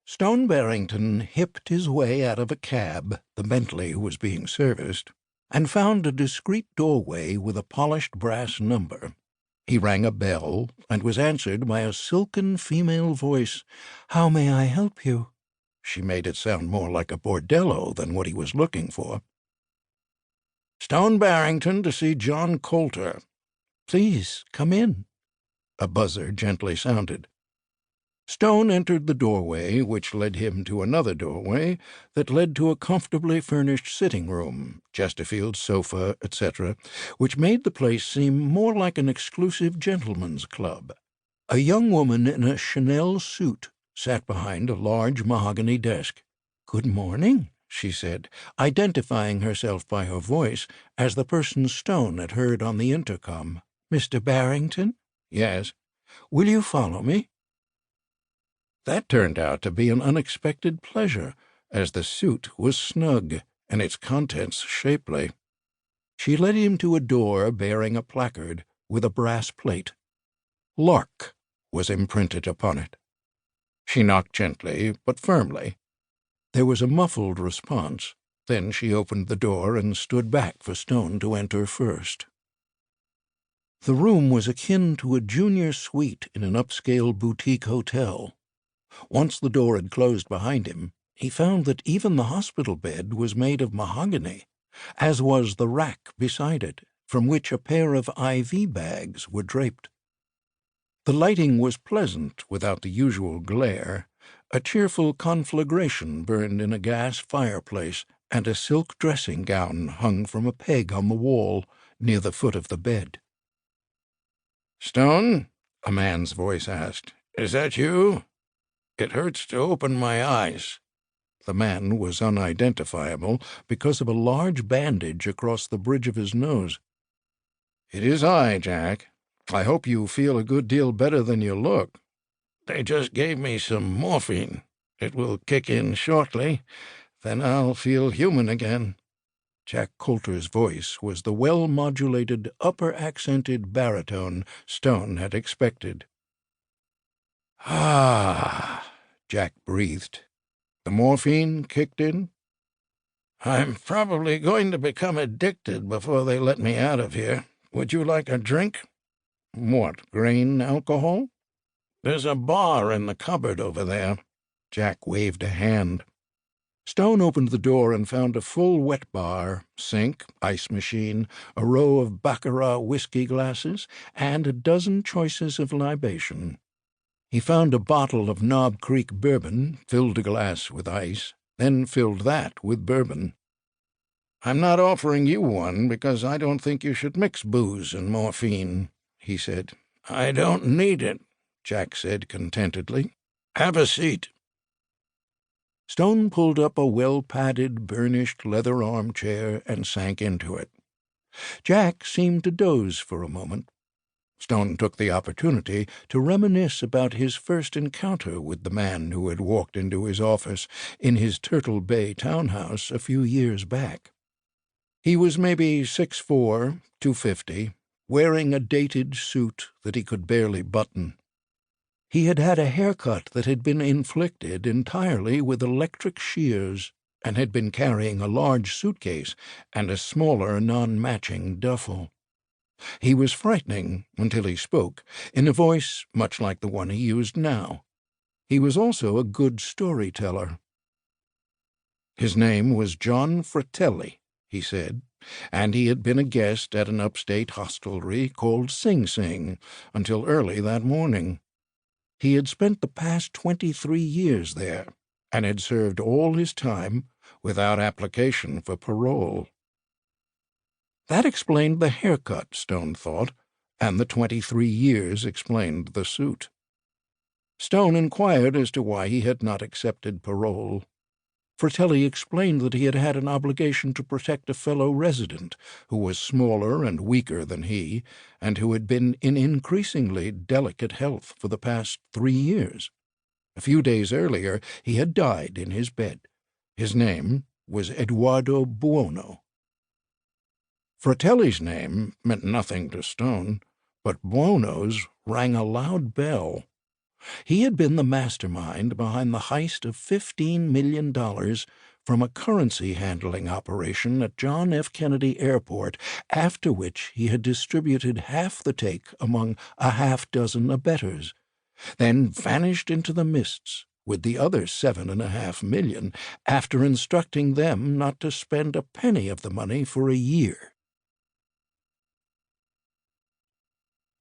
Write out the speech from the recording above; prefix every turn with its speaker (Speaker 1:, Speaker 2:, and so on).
Speaker 1: Stone Barrington hipped his way out of a cab, the Bentley was being serviced, and found a discreet doorway with a polished brass number. He rang a bell and was answered by a silken female voice. "How may I help you?" She made it sound more like a bordello than what he was looking for. "Stone Barrington to see John Coulter." "Please, come in." A buzzer gently sounded. Stone entered the doorway, which led him to another doorway that led to a comfortably furnished sitting room, Chesterfield sofa, etc., which made the place seem more like an exclusive gentleman's club. A young woman in a Chanel suit sat behind a large mahogany desk. "Good morning," she said, identifying herself by her voice as the person Stone had heard on the intercom. "Mr. Barrington?" "Yes." "Will you follow me?" That turned out to be an unexpected pleasure, as the suit was snug and its contents shapely. She led him to a door bearing a placard with a brass plate. "Lark" was imprinted upon it. She knocked gently but firmly. There was a muffled response. Then she opened the door and stood back for Stone to enter first. The room was akin to a junior suite in an upscale boutique hotel. Once the door had closed behind him, he found that even the hospital bed was made of mahogany, as was the rack beside it, from which a pair of IV bags were draped. The lighting was pleasant without the usual glare. A cheerful conflagration burned in a gas fireplace, and a silk dressing gown hung from a peg on the wall near the foot of the bed. "Stone?" a man's voice asked. "Is that you? It hurts to open my eyes." The man was unidentifiable because of a large bandage across the bridge of his nose. "It is I, Jack. I hope you feel a good deal better than you look. They just gave me some morphine. It will kick in shortly. Then I'll feel human again." Jack Coulter's voice was the well-modulated, upper-accented baritone Stone had expected. "Ah," Jack breathed. "The morphine kicked in?" "I'm probably going to become addicted before they let me out of here. Would you like a drink?" "What, grain alcohol?" "There's a bar in the cupboard over there." Jack waved a hand. Stone opened the door and found a full wet bar, sink, ice machine, a row of baccarat whiskey glasses, and a dozen choices of libation. He found a bottle of Knob Creek bourbon, filled a glass with ice, then filled that with bourbon. "I'm not offering you one because I don't think you should mix booze and morphine," he said. "I don't need it," Jack said contentedly. "Have a seat." Stone pulled up a well-padded, burnished leather armchair and sank into it. Jack seemed to doze for a moment. Stone took the opportunity to reminisce about his first encounter with the man who had walked into his office in his Turtle Bay townhouse a few years back. He was maybe 6'4", 250, wearing a dated suit that he could barely button. He had had a haircut that had been inflicted entirely with electric shears and had been carrying a large suitcase and a smaller, non-matching duffel. He was frightening until he spoke, in a voice much like the one he used now. He was also a good storyteller. His name was John Fratelli, he said, and he had been a guest at an upstate hostelry called Sing Sing until early that morning. He had spent the past 23 years there, and had served all his time without application for parole. That explained the haircut, Stone thought, and the 23 years explained the suit. Stone inquired as to why he had not accepted parole. Fratelli explained that he had had an obligation to protect a fellow resident who was smaller and weaker than he, and who had been in increasingly delicate health for the past 3 years. A few days earlier he had died in his bed. His name was Eduardo Buono. Fratelli's name meant nothing to Stone, but Buono's rang a loud bell. He had been the mastermind behind the heist of $15 million from a currency handling operation at John F. Kennedy Airport, after which he had distributed half the take among a half-dozen abettors, then vanished into the mists with the other $7.5 million after instructing them not to spend a penny of the money for a year.